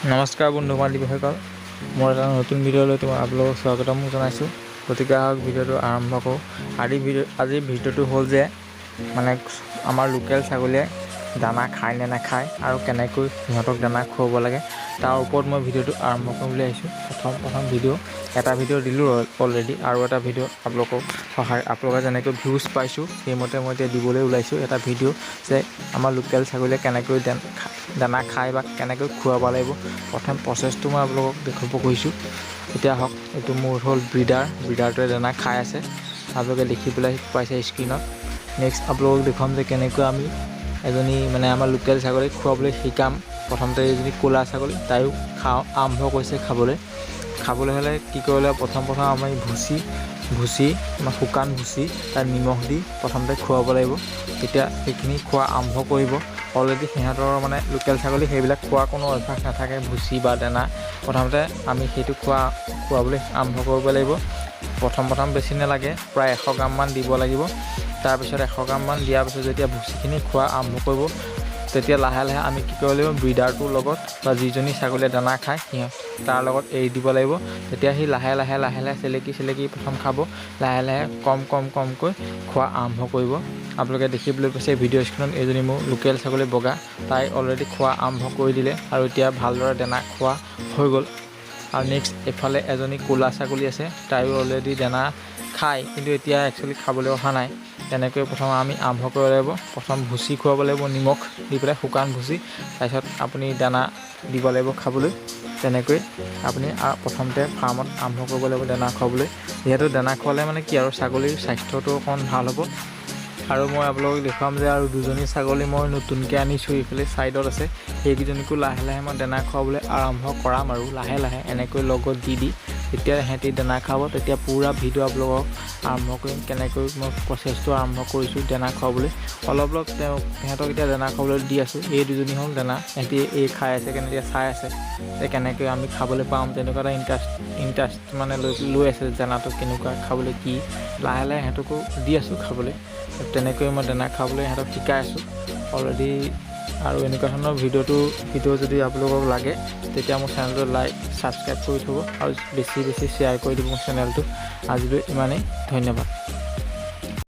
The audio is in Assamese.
নমস্কাৰ বন্ধু বান্ধৱীসকল, মোৰ এটা নতুন ভিডিঅ'লৈ আপোনালোকক স্বাগতম জনাইছোঁ। গতিকে আহক ভিডিঅ'টো আৰম্ভ কৰোঁ। আজিৰ ভিডিঅ'টো হ'ল যে আমাৰ লোকেল ছাগলীয়ে দানা খায় নে নাখায় আৰু কেনেকৈ সিহঁতক দানা খুৱাব লাগে তাৰ ওপৰত মই ভিডিঅ'টো আৰম্ভ কৰিম বুলি আহিছোঁ। প্ৰথম এটা ভিডিঅ' দিলোঁ অলৰেডি, আৰু এটা ভিডিঅ' আপোনালোকে যেনেকৈ ভিউজ পাইছোঁ সেইমতে মই এতিয়া দিবলৈ ওলাইছোঁ এটা ভিডিঅ' যে আমাৰ লোকেল ছাগলীয়ে কেনেকৈ দানা খায় বা কেনেকৈ খুৱাব লাগিব। প্ৰথম প্ৰচেছটো মই আপোনালোকক দেখুৱাব কৈছোঁ। এতিয়া হওক, এইটো মোৰ হ'ল ব্ৰিডাৰটোৱে দানা খাই আছে, আপোনালোকে দেখি পেলাই পাইছে স্ক্ৰীণত। নেক্সট আপোনালোকক দেখুৱাম যে কেনেকৈ আমি এজনী আমাৰ লোকেল ছাগলীক খুৱাবলৈ শিকাম। প্ৰথমতে এজনী ক'লা ছাগলী, তাইও আৰম্ভ কৰিছে খাবলৈ হ'লে কি কৰিলে প্ৰথম আমি ভুচি শুকান ভুচি তাত নিমখ দি প্ৰথমতে খুৱাব লাগিব। তেতিয়া সেইখিনি খোৱা আৰম্ভ কৰিব। অলৰেডি সিহঁতৰ লোকেল ছাগলী সেইবিলাক খোৱাৰ কোনো অভ্যাস নাথাকে, ভুচি বা দানা। প্ৰথমতে আমি সেইটো খুৱাবলৈ আৰম্ভ কৰিব লাগিব। প্ৰথম বেছি নালাগে, প্ৰায় 100 গ্ৰামমান দিব লাগিব। তাৰপিছত 100 গ্ৰামমান দিয়াৰ পিছত যেতিয়া ভুচিখিনি খোৱা আৰম্ভ কৰিব, তেতিয়া লাহে লাহে আমি কি কৰিব লাগিব, ব্ৰিডাৰটোৰ লগত বা যিজনী ছাগলীয়ে দানা খায় তাৰ লগত এৰি দিব লাগিব। তেতিয়া সি লাহে লাহে চেলেকি প্ৰথম খাব, লাহে লাহে কমকৈ খোৱা আৰম্ভ কৰিব। আপোনালোকে দেখিবলৈ পাইছে ভিডিঅ' স্ক্ৰীণত এজনী মোৰ লোকেল ছাগলী বগা, তাই অলৰেডি খোৱা আৰম্ভ কৰি দিলে আৰু এতিয়া ভালদৰে দানা খোৱা হৈ গ'ল। আৰু নেক্সট এফালে এজনী ক'লা ছাগলী আছে, তাইও অলৰেডি দানা খায়, কিন্তু এতিয়া একচুৱেলি খাবলৈ অহা নাই। তেনেকৈ প্ৰথম আমি আৰম্ভ কৰিব লাগিব। প্ৰথম ভুচি খুৱাব লাগিব, নিমখ দি পেলাই শুকান ভুচি, তাৰপিছত আপুনি দানা দিব লাগিব খাবলৈ। তেনেকৈ আপুনি প্ৰথমতে ফাৰ্মত আৰম্ভ কৰিব লাগিব দানা খুৱাবলৈ। যিহেতু দানা খোৱালে কি আৰু ছাগলীৰ স্বাস্থ্যটো অকণ ভাল হ'ব। আৰু মই আপোনালোকক দেখুৱাম যে আৰু দুজনী ছাগলী মই নতুনকৈ আনিছোঁ, এইফালে ছাইডত আছে। সেইকেইজনীকো লাহে লাহে মই দানা খুৱাবলৈ আৰম্ভ কৰাম, আৰু লাহে লাহে এনেকৈ লগত দি যেতিয়া সিহঁতি দানা খাব তেতিয়া পূৰা ভিডিঅ' আপোনালোকক আৰম্ভ কৰিম, কেনেকৈ মই প্ৰচেছটো আৰম্ভ কৰিছোঁ দানা খুৱাবলৈ। অলপ সিহঁতক এতিয়া দানা খাবলৈ দি আছোঁ। এই দুজনী হ'ল দানা, সিহঁতি খাই আছে, কেনেকৈ চাই আছে যে কেনেকৈ আমি খাবলৈ পাম, তেনেকুৱা এটা ইণ্টাৰেষ্ট লৈ আছে দানাটো কেনেকুৱা খাবলৈ, কি লাহে লাহে সিহঁতকো দি আছোঁ খাবলৈ। তেনেকৈ মই দানা খাবলৈ সিহঁতক শিকাই আছোঁ অলৰেডি। আৰু এনেকুৱা ধৰণৰ ভিডিঅ' যদি আপোনালোকক লাগে তেতিয়া মোৰ চেনেলটো ছাবস্ক্ৰাইব কৰি থ'ব আৰু বেছি শ্বেয়াৰ কৰি দিব মোৰ চেনেলটো। আজিলৈ ইমানেই, ধন্যবাদ।